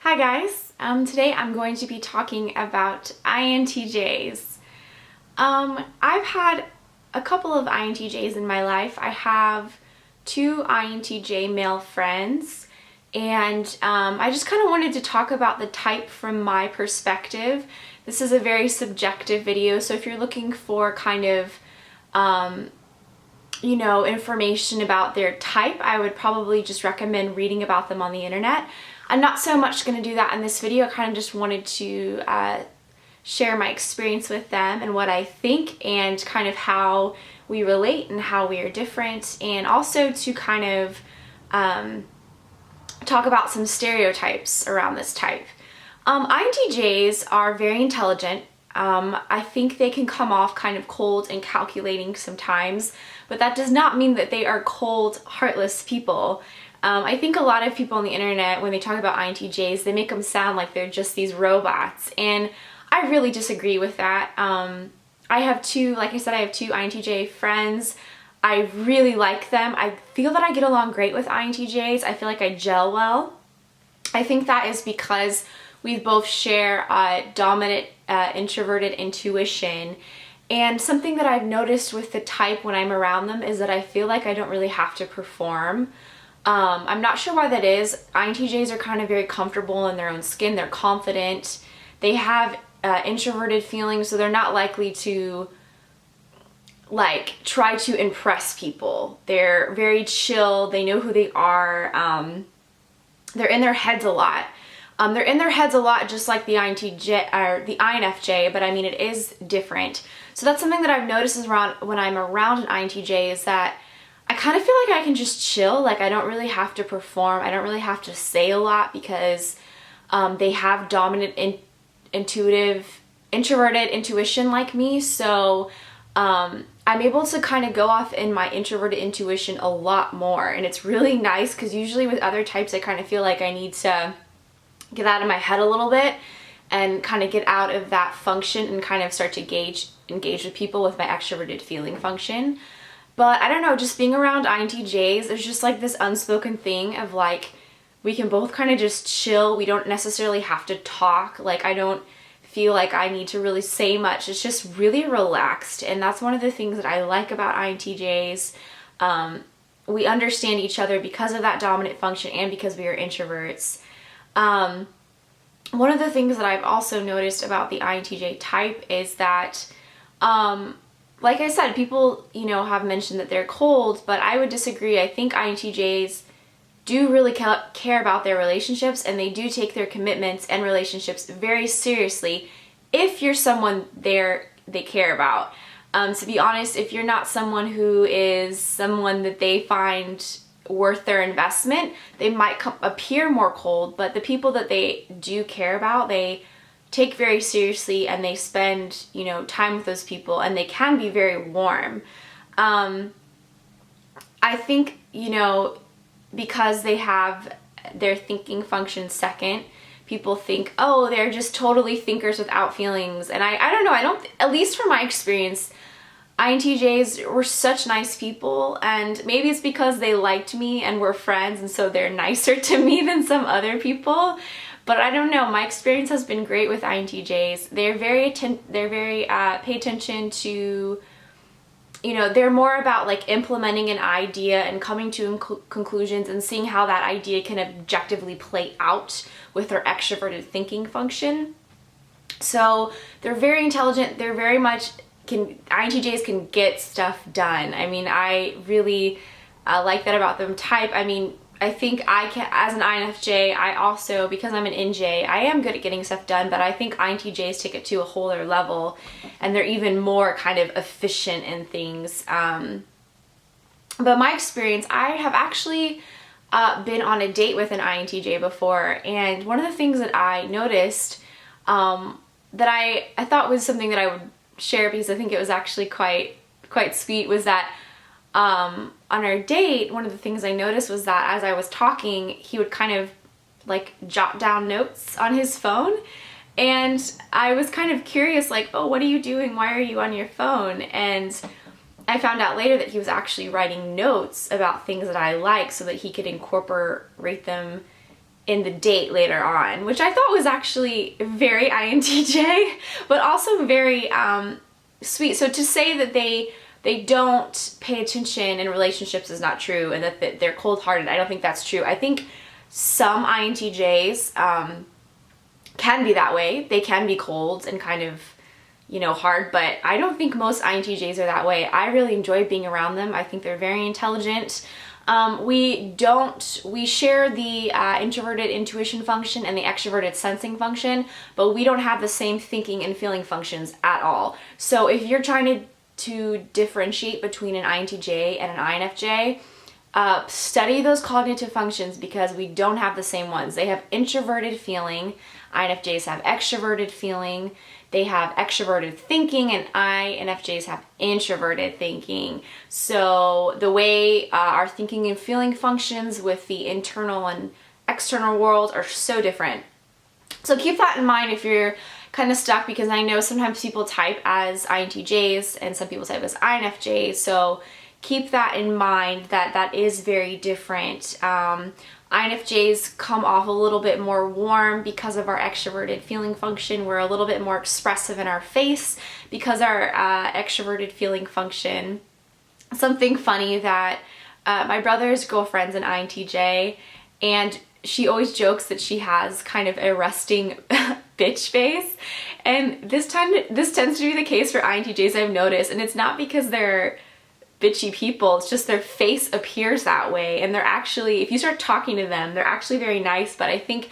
Hi guys, today I'm going to be talking about INTJs. I've had a couple of INTJs in my life. I have two INTJ male friends, and I just kind of wanted to talk about the type from my perspective. This is a very subjective video, so if you're looking for kind of information about their type, I would probably just recommend reading about them on the internet. I'm not so much going to do that in this video. I kind of just wanted to share my experience with them and what I think and kind of how we relate and how we are different, and also to kind of talk about some stereotypes around this type. INTJs are very intelligent. I think they can come off kind of cold and calculating sometimes, but that does not mean that they are cold, heartless people. I think a lot of people on the internet, when they talk about INTJs, they make them sound like they're just these robots, and I really disagree with that. I have two INTJ friends. I really like them. I feel that I get along great with INTJs. I feel like I gel well. I think that is because we both share dominant introverted intuition. And something that I've noticed with the type when I'm around them is that I feel like I don't really have to perform. I'm not sure why that is. INTJs are kind of very comfortable in their own skin. They're confident. They have introverted feelings, so they're not likely to try to impress people. They're very chill. They know who they are. They're in their heads a lot. They're in their heads a lot, just like the INTJ or the INFJ, but I mean it is different. So that's something that I've noticed is when I'm around an INTJ is that I kind of feel like I can just chill. Like I don't really have to perform. I don't really have to say a lot because they have dominant intuitive introverted intuition like me. So I'm able to kind of go off in my introverted intuition a lot more, and it's really nice because usually with other types I kind of feel like I need to get out of my head a little bit and kind of get out of that function and kind of start to engage with people with my extroverted feeling function. But I don't know, just being around INTJs, there's just like this unspoken thing of like, we can both kind of just chill. We don't necessarily have to talk. Like I don't feel like I need to really say much. It's just really relaxed. And that's one of the things that I like about INTJs. We understand each other because of that dominant function and because we are introverts. One of the things that I've also noticed about the INTJ type is that, like I said, people, have mentioned that they're cold, but I would disagree. I think INTJs do really care about their relationships, and they do take their commitments and relationships very seriously if you're someone they care about. To be honest, if you're not someone who is someone that they find worth their investment, they might appear more cold, but the people that they do care about, they take very seriously, and they spend, time with those people, and they can be very warm. I think, because they have their thinking function second, people think, oh, they're just totally thinkers without feelings. And I don't know, at least from my experience, INTJs were such nice people, and maybe it's because they liked me and were friends, and so they're nicer to me than some other people. But I don't know, my experience has been great with INTJs. They're very pay attention to, they're more about like implementing an idea and coming to conclusions and seeing how that idea can objectively play out with their extroverted thinking function. So they're very intelligent. They're very much INTJs can get stuff done. I mean, I really like that about them. I think I can, as an INFJ, I also, because I'm an NJ, I am good at getting stuff done, but I think INTJs take it to a whole other level, and they're even more kind of efficient in things. But my experience, I have actually been on a date with an INTJ before, and one of the things that I noticed that I thought was something that I would share because I think it was actually quite sweet was that on our date, one of the things I noticed was that as I was talking, he would kind of like jot down notes on his phone, and I was kind of curious, like, oh, what are you doing? Why are you on your phone? And I found out later that he was actually writing notes about things that I like so that he could incorporate them in the date later on, which I thought was actually very INTJ, but also very sweet. So to say that they don't pay attention in relationships is not true, and that they're cold-hearted, I don't think that's true. I think some INTJs can be that way. They can be cold and kind of, you know, hard, but I don't think most INTJs are that way. I really enjoy being around them. I think they're very intelligent. We share the introverted intuition function and the extroverted sensing function, but we don't have the same thinking and feeling functions at all. So if you're trying to differentiate between an INTJ and an INFJ, study those cognitive functions, because we don't have the same ones. They have introverted feeling, INFJs have extroverted feeling, they have extroverted thinking, and INFJs have introverted thinking. So the way our thinking and feeling functions with the internal and external world are so different. So keep that in mind if you're kind of stuck, because I know sometimes people type as INTJs and some people type as INFJs. So keep that in mind, that that is very different. INFJs come off a little bit more warm because of our extroverted feeling function. We're a little bit more expressive in our face because our extroverted feeling function. Something funny that my brother's girlfriend's an INTJ, and she always jokes that she has kind of a resting bitch face. And this tends to be the case for INTJs, I've noticed, and it's not because they're bitchy people, it's just their face appears that way, and they're actually, if you start talking to them, they're actually very nice, but I think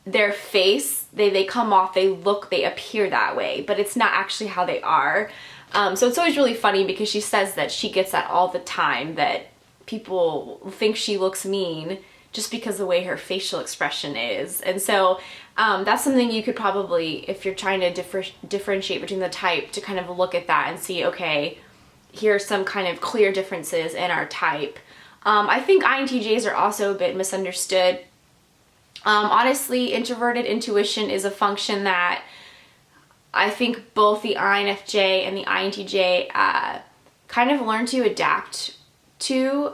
their face, they come off, they appear that way, but it's not actually how they are. So it's always really funny, because she says that she gets that all the time, that people think she looks mean just because of the way her facial expression is. And so that's something you could probably, if you're trying to differentiate between the type, to kind of look at that and see, okay, here's some kind of clear differences in our type. I think INTJs are also a bit misunderstood. Honestly, introverted intuition is a function that I think both the INFJ and the INTJ kind of learn to adapt to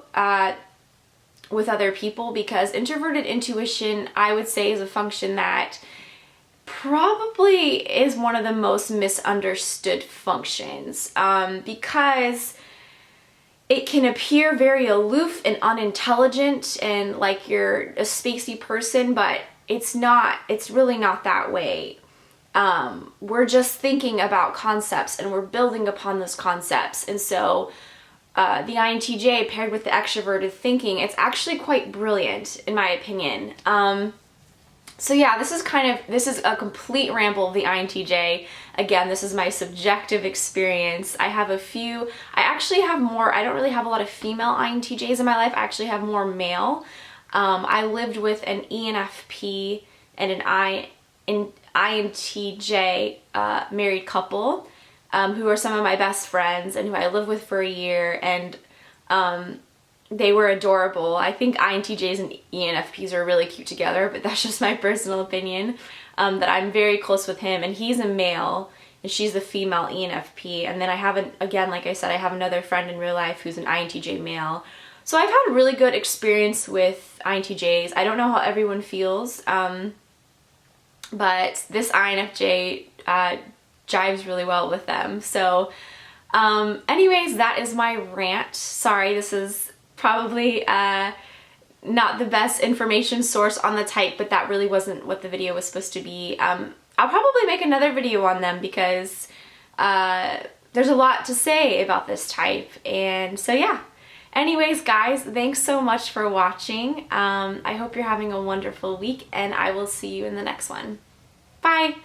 with other people, because introverted intuition, I would say, is a function that probably is one of the most misunderstood functions, because it can appear very aloof and unintelligent and like you're a spacey person, but it's not. It's really not that way. We're just thinking about concepts and we're building upon those concepts. And so the INTJ paired with the extroverted thinking, it's actually quite brilliant in my opinion. So yeah, this is a complete ramble of the INTJ. Again, this is my subjective experience. I actually have more, I don't really have a lot of female INTJs in my life. I actually have more male. I lived with an ENFP and an INTJ married couple who are some of my best friends and who I lived with for a year, and they were adorable. I think INTJs and ENFPs are really cute together, but that's just my personal opinion, that I'm very close with him, and he's a male and she's the female ENFP. And then I have, again, like I said, I have another friend in real life who's an INTJ male. So I've had a really good experience with INTJs. I don't know how everyone feels, but this INFJ jives really well with them. So anyways, that is my rant. Sorry, this is probably not the best information source on the type, but that really wasn't what the video was supposed to be. I'll probably make another video on them, because there's a lot to say about this type. And so yeah. Anyways, guys, thanks so much for watching. I hope you're having a wonderful week, and I will see you in the next one. Bye!